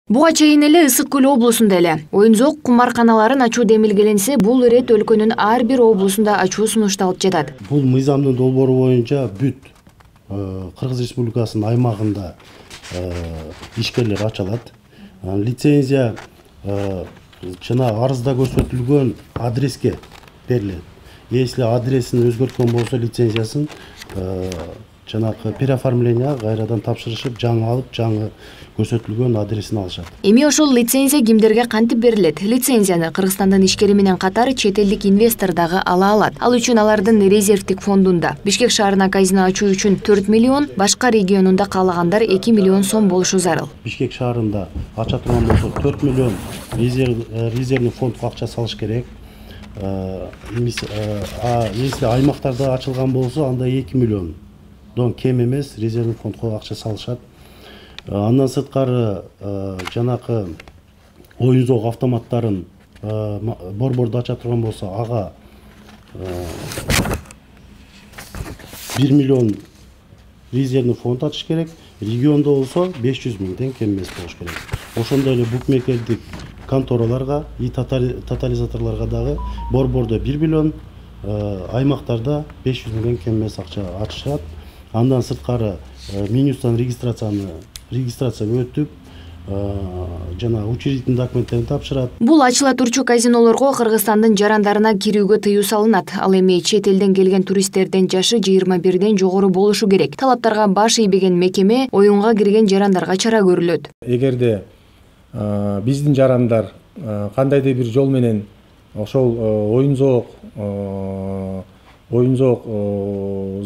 Буга чейин эле Ысык Көл облусунда эле оюн-зоок кумарканаларын ачуу демилгеленсе, бул ирет өлкөнүн ар бир облусунда ачуу сунушталып жатат. Бул мыйзамдын долбоору боюнча бүт Кыргыз Республикасынын аймагында ишкерлер ачылат. Лицензия жана арызда көрсөтүлгөн адреске берилет. Если адресин өзгөрткөн болсо лицензиясын жанагы переоформление кайрадан тапшырышып, жаңы алып, жаңы көрсөтүлгөн адресин алышат. Эми ошол лицензия кимдерге кантип берилет? Лицензияны Кыргызстандын ишкери менен катар чет элдик инвестор дагы ала алат. Ал үчүн алардын резервдик фондунда Бишкек шаарына казино ачуу үчүн 4 миллион, башка регионунда каалагандар 2 миллион сом болушу зарыл. Бишкек шаарында ача турган болсо 4 миллион резервный фондко акча салыш керек. Если аймактарда ачылган болсо, анда 2 миллион. Кем эмес резервный фондко акча салышат. Андан сырткары жанакы оюн-зоок автоматтарын борборду ача турган болсо, ага 1 миллион резервный фонд ачыш керек. Региондо болсо 500 миң тең кем эмес болуш керек. Ошондой эле букмекердик контораларга и тотализаторлорго дагы борбордо 1 миллион, аймактарда 500 миң кем эмес акча ачышат. Андан сырткары Минюстан регистрация өтүп, жана учредительный документтерин тапшырат. Бул ачыла турчу казинолорго Кыргызстандын жарандарына кирүүгө тыюу салынат. Ал эми чет элден келген туристтердин жашы 21ден жогору болушу керек. Талаптарга баш ийбеген мекеме оюнга кирген жарандарга чара көрүлөт. Эгерде биздин жарандар кандайдыр бир жол менен ошол оюн-зоок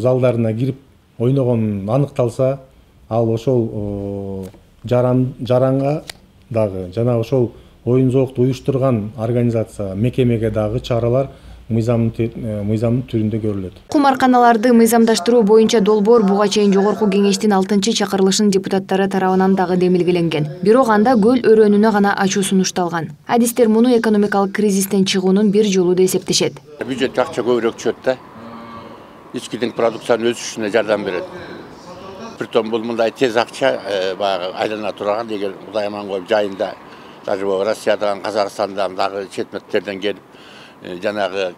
залдарына кирип ойногон аныкталса, ал ошол жаранга дагы жана ошол оюн-зоокду уюштурган организация мекемеге дагы чаралар мыйзамдын түрүндө көрүлөт. Кумарканаларды мыйзамдаштыруу боюнча долбоор буга чейин жогорку кеңештин 6-чакырылышынын депутаттары тарабынан дагы демилгеленген. Бирок анда көл өрөөнүнө гана ачуу сунушталган. Адистер муну экономикалык кризистен чыгуунун бир жолу деп эсептешет. Бюджет акча көбүрөөк түшөт да. Ичкидин продукциянын өсүшүнө жардам берет. Притом бул мындай тез акча айлана турган, эгер Кудай аман коюп жайында даже Россиядан, Казакстандан дагы четметтерден келип жанагы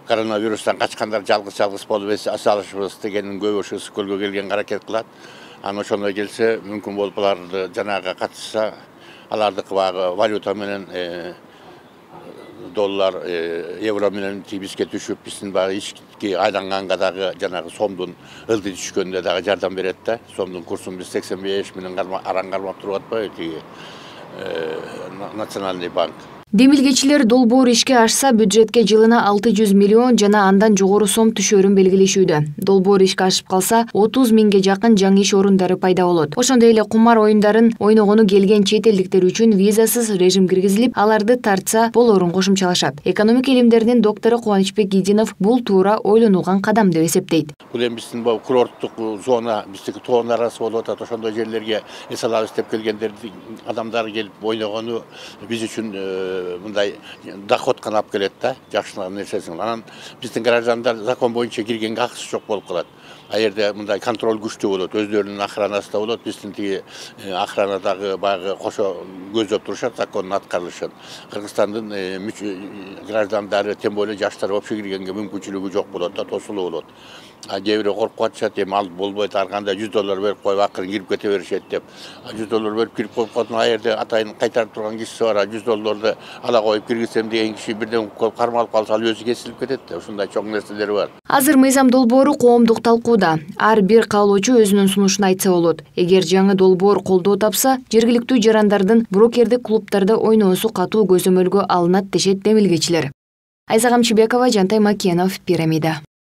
коронавирустан качкандар жалгыз болуп салышыбыз дегенин көп ошо Ысык Көлгө келгенге аракет кылат. Аны ошондой келсе, мүмкүн болуп аларды жанагы катышса, алардыкы валюта менен доллар, евро менен бизге түшүп, биздин ички айланганга дагы жанагы сомдун ылдый түшкөндө дагы жардам берет да. Сомдун курсун биз 85 менен аран кармап туруп атпайбы Национальный банк. Демилгечилер долбоор ишке ашса, бюджетке жылына 600 миллион жана андан жогору сом түшөрүн белгилешүүдө. Долбоор ишке ашып калса, 30 миңге жакын жаңы иш орундары пайда болот. Ошондой эле кумар оюндарын ойногону келген чет элдиктер үчүн визасыз режим киргизилип, аларды тартса болоорун кошумчалашат. Экономика илимдеринин доктору Кубанычбек Идинов бул туура ойлонулган кадам деп эсептейт. Бул эми биздин курорттук зона, биздики тоон арасы болуп атат. Ошондой жерлерге эс алабыз деп келгендерди адамдар келип ойногону биз үчүн мындай доход канап келет да, жакшылыгын нерсесин. Анан биздин граждандар закон боюнча киргенге акысы жок болуп калат. Аерде мындай контроль күчтүү болот, өздөрүнүн охранасында болот. Биздин тиги охранадагы багы кошо көздөп турушат закондун аткарылышын. Кыргызстандын граждандары, тем более жаштар вообще киргенге мүмкүнчүлүгү жок болот да, тосулуу болот. Кээ бирөө коркуп атышат, эми ал болбойт, арганда $100 берип коюп акырын кирип кете беришет деп. $100 берип кирип коюп калдым, аерде атайын кайтарып турган кишиси бар, $100 ала коюп киргизсем деген киши бирден кармалып калса, ал өзү кесилип кетет да. Ушундай чоң нерселер бар. Азыр мыйзам долбоору коомдук талкууда. Ар бир каалоочу өзүнүн сунушун айтса болот. Эгер жаңы долбоор колдоо тапса, жергиликтүү жарандардын брокердик клубтарда ойноосу катуу көзөмөлгө алынат дешет демилгечилер. Айза Камчыбекова, Жантай Макенов, Пирамида.